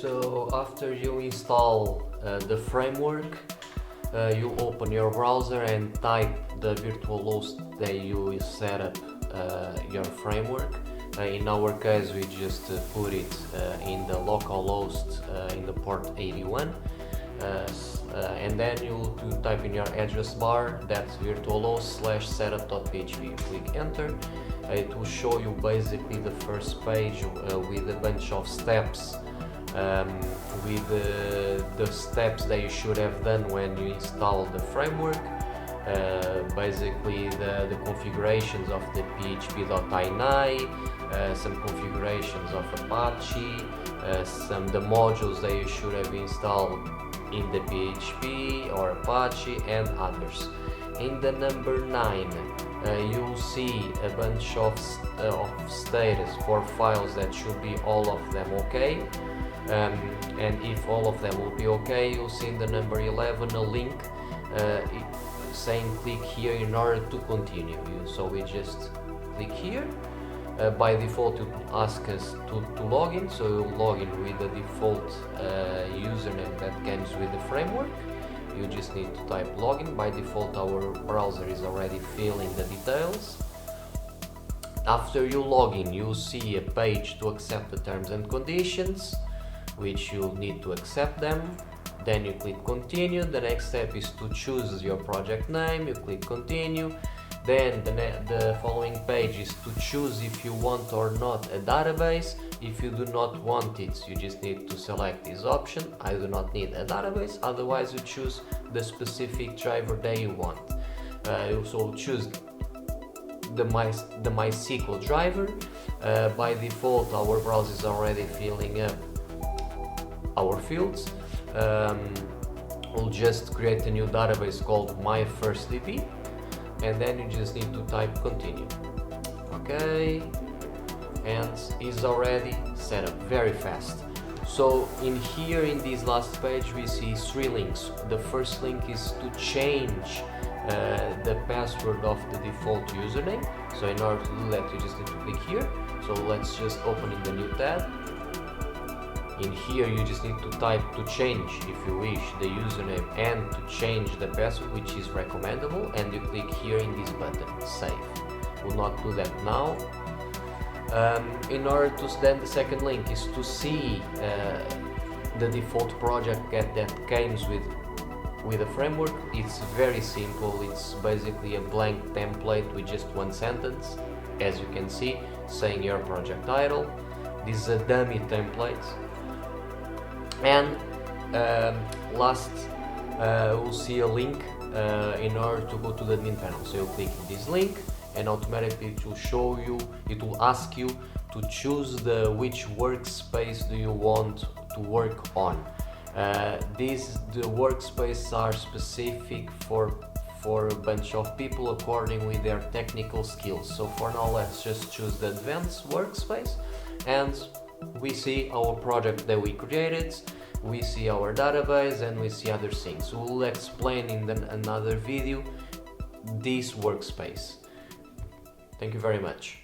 So after you install the framework, you open your browser and type the virtual host that you set up your framework. In our case, we just put it in the localhost in the port 81. And then you type in your address bar that's virtualhost/setup.php. Click enter. It will show you basically the first page with a bunch of steps, with the steps that you should have done when you install the framework. Basically the configurations of the php.ini, some configurations of Apache, the modules that you should have installed in the PHP or Apache, and others. In the number 9, you'll see a bunch of status for files that should be all of them okay. And if all of them will be okay, you'll see in the number 11 a link saying click here in order to continue. So we just click here. By default it will ask us to log in, so you'll log in with the default username that comes with the framework. You just need to type login. By default our browser is already filling the details. After you log in, you'll see a page to accept the terms and conditions, which you'll need to accept them. Then you click continue. The next step is to choose your project name. You click continue. Then the following page is to choose if you want or not a database. If you do not want it, you just need to select this option. I do not need a database. Otherwise you choose the specific driver that you want. You also choose the MySQL driver. By default our browser is already filling up our fields. We'll just create a new database called MyFirstDB. And then you just need to type continue. Okay, and it's already set up very fast. So in here in this last page we see 3 links. The first link is to change the password of the default username. So in order to do that you just need to click here. So let's just open in the new tab. In here you just need to type to change, if you wish, the username and to change the password, which is recommendable, and you click here in this button, save. We'll not do that now. In order to then the second link is to see the default project that comes with the framework. It's very simple. It's basically a blank template with just one sentence, as you can see, saying your project title. This is a dummy template. And last, we'll see a link in order to go to the admin panel. So you click this link and automatically it will show you, it will ask you to choose which workspace do you want to work on. The workspaces are specific for a bunch of people according with their technical skills. So for now let's just choose the advanced workspace, and we see our project that we created, we see our database, and we see other things. We'll explain in another video this workspace. Thank you very much.